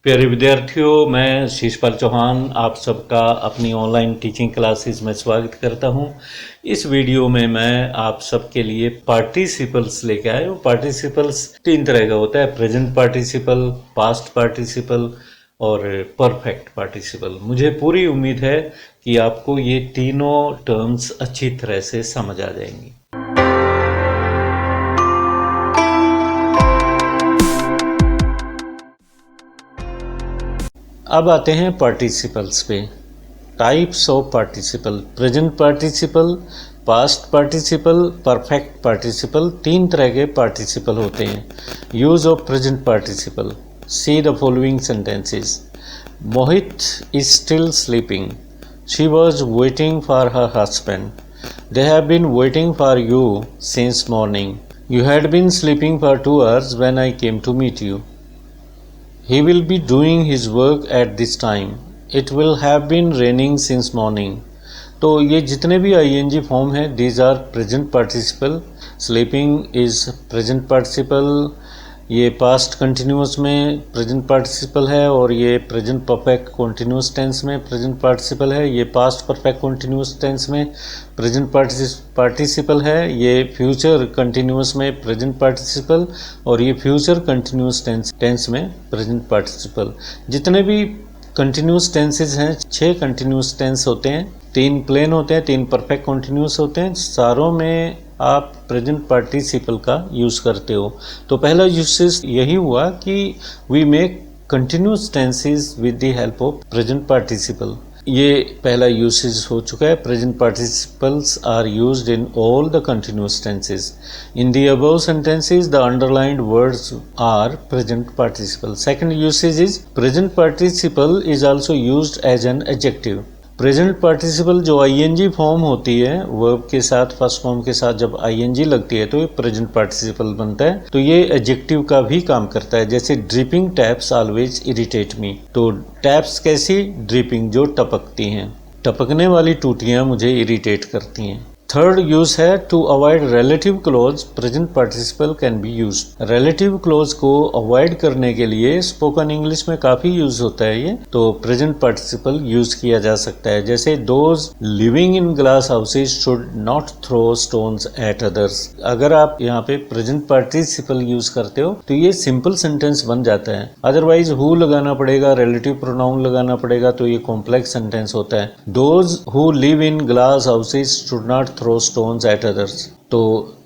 प्यारे विद्यार्थियों, मैं शीशपाल चौहान आप सबका अपनी ऑनलाइन टीचिंग क्लासेस में स्वागत करता हूं। इस वीडियो में मैं आप सबके लिए पार्टिसिपल्स लेके आया हूँ। पार्टिसिपल्स तीन तरह का होता है: प्रेजेंट पार्टिसिपल, पास्ट पार्टिसिपल और परफेक्ट पार्टिसिपल। मुझे पूरी उम्मीद है कि आपको ये तीनों टर्म्स अच्छी तरह से समझ आ जाएंगी। अब आते हैं पार्टिसिपल्स पे। Types of participle: present participle, past participle, perfect participle. तीन तरह के पार्टिसिपल होते हैं। Use of present participle: see the following sentences. Mohit is still sleeping. She was waiting for her husband. They have been waiting for you since morning. You had been sleeping for 2 hours when I came to meet you. He will be doing his work at this time. It will have been raining since morning. तो ये जितने भी ing form है, these are present participle. Sleeping is present participle. ये past continuous में present participle है और ये present perfect continuous tense में present participle है। ये past perfect continuous tense में present participle है। ये future continuous में present participle और ये future continuous tense में present participle। जितने भी कंटिन्यूस टेंसेज हैं, 6 कंटिन्यूस टेंस होते हैं, 3 प्लेन होते हैं, 3 परफेक्ट कंटिन्यूस होते हैं। सारों में आप प्रेजेंट पार्टिसिपल का यूज़ करते हो। तो पहला यूसेज यही हुआ कि we make continuous tenses with the help of present participle. ये पहला यूसेज हो चुका है। Present participles are used in all the continuous tenses. In the above sentences the underlined words are present participle. Second usage is present participle is also used as an adjective. Present participle जो ING form होती है, verb के साथ first form के साथ जब ING लगती है तो ये प्रेजेंट पार्टिसिपल बनता है। तो ये एडजेक्टिव का भी काम करता है। जैसे dripping taps always irritate me. तो टैप्स कैसी? ड्रिपिंग, जो टपकती हैं। टपकने वाली टूटियां मुझे इरिटेट करती हैं। थर्ड यूज है to avoid relative clause. Present participle can be used. Relative clause को अवॉइड करने के लिए स्पोकन इंग्लिश में काफी यूज होता है ये, तो प्रेजेंट पार्टिसिपल यूज किया जा सकता है। जैसे those living in glass houses should not throw stones at others. अगर आप यहाँ पे प्रेजेंट पार्टिसिपल यूज करते हो तो ये सिंपल सेंटेंस बन जाता है। अदरवाइज हु लगाना पड़ेगा, रिलेटिव प्रोनाउन लगाना पड़ेगा, तो ये कॉम्प्लेक्स सेंटेंस होता है। Those who live in glass houses should not throw stones at others. तो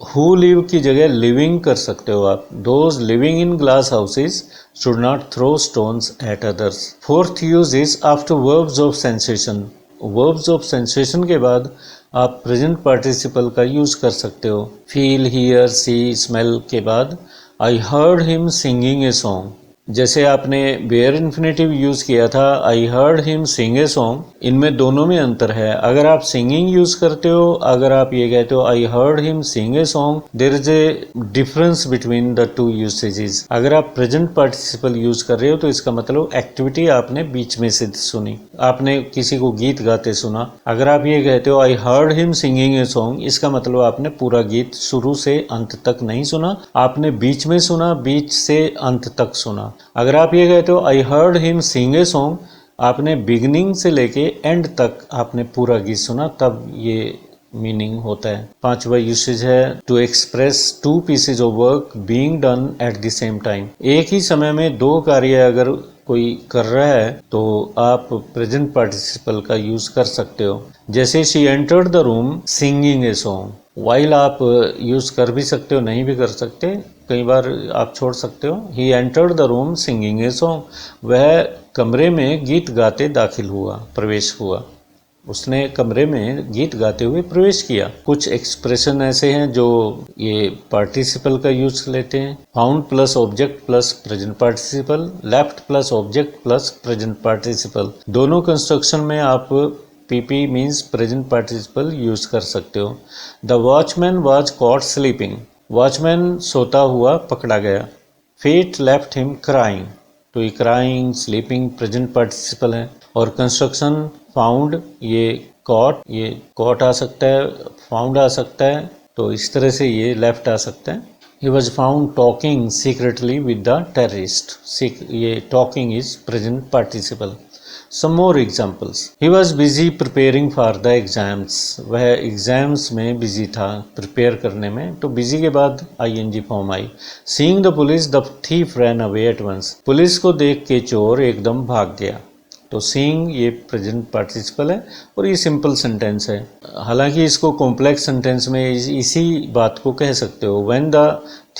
हु लिव की जगह लिविंग कर सकते हो आप। Those living in glass houses should not throw stones at others. Fourth use is after verbs of sensation. Verbs of sensation के बाद आप प्रेजेंट पार्टिसिपल का यूज कर सकते हो। फील, हियर, सी, स्मेल के बाद आई heard him singing a song. जैसे आपने बेयर इन्फिनेटिव यूज किया था, आई heard him sing a song, इनमें दोनों में अंतर है। अगर आप सिंगिंग यूज करते हो, अगर आप ये कहते हो I heard him sing a song, there is a difference between the two usages. अगर आप प्रेजेंट पार्टिसिपल यूज कर रहे हो तो इसका मतलब एक्टिविटी आपने बीच में से सुनी, आपने किसी को गीत गाते सुना। अगर आप ये कहते हो I heard him singing a song, इसका मतलब आपने पूरा गीत शुरू से अंत तक नहीं सुना, आपने बीच में सुना, बीच से अंत तक सुना। अगर आप ये कहते हो I heard him sing a song, आपने बिगिनिंग से लेके एंड तक आपने पूरा गीत सुना, तब ये मीनिंग होता है। पांचवा यूसेज है to express two pieces of work being done at the same time. एक ही समय में 2 कार्य अगर कोई कर रहा है तो आप प्रेजेंट पार्टिसिपल का यूज कर सकते हो। जैसे she entered the room singing a song. While आप यूज कर भी सकते हो, नहीं भी कर सकते, कई बार आप छोड़ सकते हो। He entered the room singing a song. वह कमरे में गीत गाते दाखिल हुआ, प्रवेश हुआ। उसने कमरे में गीत गाते हुए प्रवेश किया। कुछ एक्सप्रेशन ऐसे हैं जो ये पार्टिसिपल का यूज लेते हैं। Found plus object plus present participle, left plus object plus present participle. दोनों कंस्ट्रक्शन में आप PP means present participle use कर सकते हो। The watchman was caught sleeping. Watchman सोता हुआ पकड़ा गया। Fate left him crying. तो ये क्राइंग, स्लीपिंग प्रेजेंट पार्टिसिपल है। और कंस्ट्रक्शन फाउंड, ये कॉट आ सकता है, फाउंड आ सकता है, तो इस तरह से ये लेफ्ट आ सकता है। He was found talking secretly with the terrorist. ये talking is present participle. Some more examples. He was busy preparing for the exams. वह एग्जाम्स में बिजी था, प्रिपेयर करने में, तो बिजी के बाद ing form I. Seeing the police, the thief ran away at once. Police को देख के चोर एकदम भाग गया. तो सीइंग ये प्रेजेंट पार्टिसिपल है और ये सिंपल सेंटेंस है. हालांकि इसको कॉम्प्लेक्स सेंटेंस में इसी बात को कह सकते हो. When the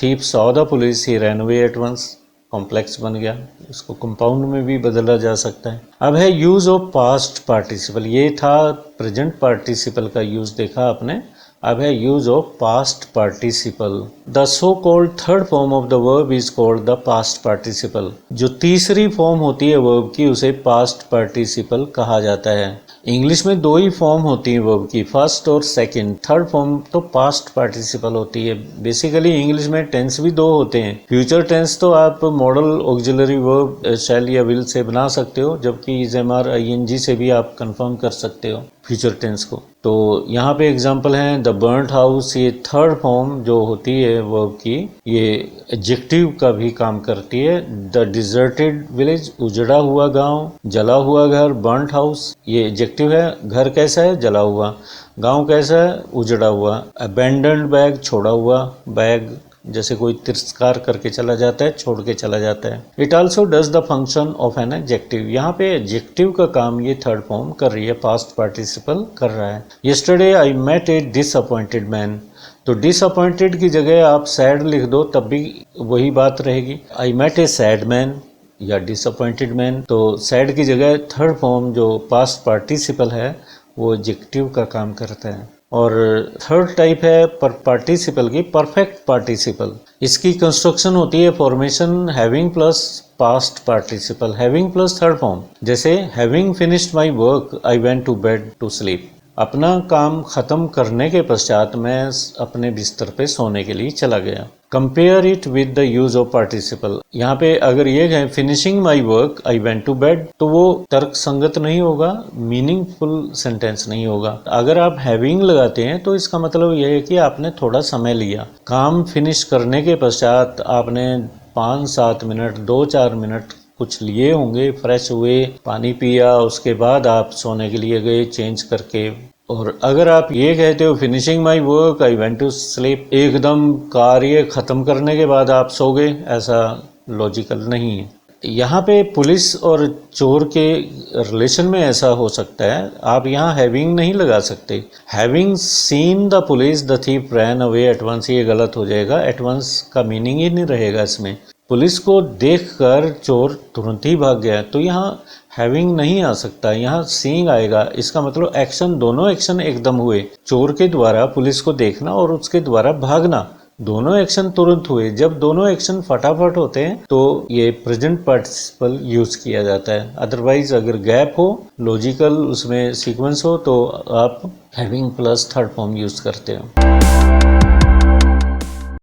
thief saw the police he ran away at once. Complex बन गया, इसको कंपाउंड में भी बदला जा सकता है. अब है यूज ऑफ पास्ट पार्टिसिपल. ये था प्रेजेंट पार्टिसिपल का यूज देखा आपने. अब है use of past participle. The so called third form of the verb is called the past participle. जो तीसरी फॉर्म होती है वर्ब की उसे पास्ट पार्टिसिपल कहा जाता है. इंग्लिश में दो ही फॉर्म होती है वर्ब की, फर्स्ट और सेकंड. थर्ड फॉर्म तो पास्ट पार्टिसिपल होती है. बेसिकली इंग्लिश में टेंस भी दो होते हैं. फ्यूचर टेंस तो आप मॉडल ऑक्सिलरी वर्ब शैल या विल से बना सकते हो, जबकि इज एम आर ing से भी आप कंफर्म कर सकते हो फ्यूचर टेंस को. तो यहाँ पे एग्जांपल हैं द बर्न्ट हाउस. ये थर्ड फॉर्म जो होती है वर्ब की, ये एडजेक्टिव का भी काम करती है. द डिजर्टेड विलेज, उजड़ा हुआ गांव. जला हुआ घर, बर्न्ट हाउस, ये एडजेक्टिव है. घर कैसा है? जला हुआ. गांव कैसा है? उजड़ा हुआ. अबेंडन्ड बैग, छोड़ा हुआ बैग, जैसे कोई तिरस्कार करके चला जाता है, छोड़ के चला जाता है. It also does the function of an adjective. यहाँ पे एडजेक्टिव का काम ये थर्ड फॉर्म कर रही है, पास्ट पार्टिसिपल कर रहा है. Yesterday I met a disappointed man. तो डिसअपॉइंटेड की जगह आप सैड लिख दो तब भी वही बात रहेगी. I met a sad man या डिसअपॉइंटेड मैन. तो सैड की जगह थर्ड फॉर्म जो पास्ट पार्टिसिपल है वो एडजेक्टिव का काम करता है. और थर्ड टाइप है पार्टिसिपल की, परफेक्ट पार्टिसिपल. इसकी कंस्ट्रक्शन होती है formation having plus past participle, having plus third form. जैसे having finished my work I went to bed to sleep. अपना काम खत्म करने के पश्चात मैं अपने बिस्तर पे सोने के लिए चला गया. Compare it with the use of participle. यहाँ पे अगर ये है finishing my work I went to bed, तो वो तर्क संगत नहीं होगा, मीनिंगफुल सेंटेंस नहीं होगा. अगर आप हैविंग लगाते हैं तो इसका मतलब यह है कि आपने थोड़ा समय लिया. काम फिनिश करने के पश्चात आपने 5-7 मिनट, 2-4 मिनट कुछ लिए होंगे, फ्रेश हुए, पानी पिया, उसके बाद आप सोने के लिए गए चेंज करके. और अगर आप ये कहते हो finishing my work I went to sleep, एकदम कार्य खत्म करने के बाद आप सो गए, ऐसा लॉजिकल नहीं है. यहाँ पे पुलिस और चोर के रिलेशन में ऐसा हो सकता है. आप यहाँ हैविंग नहीं लगा सकते. Having seen the police the thief ran away at once, ये गलत हो जाएगा. एट वंस का मीनिंग ही नहीं रहेगा इसमें. पुलिस को देखकर चोर तुरंत ही भाग गया, तो यहाँ हैविंग नहीं आ सकता, यहाँ सीइंग आएगा. इसका मतलब एक्शन, दोनों एक्शन एकदम हुए. चोर के द्वारा पुलिस को देखना और उसके द्वारा भागना, दोनों एक्शन तुरंत हुए. जब दोनों एक्शन फटाफट होते हैं तो ये प्रेजेंट पार्टिसिपल यूज किया जाता है. अदरवाइज अगर गैप हो, लॉजिकल उसमें सीक्वेंस हो, तो आप having plus third form use करते हो.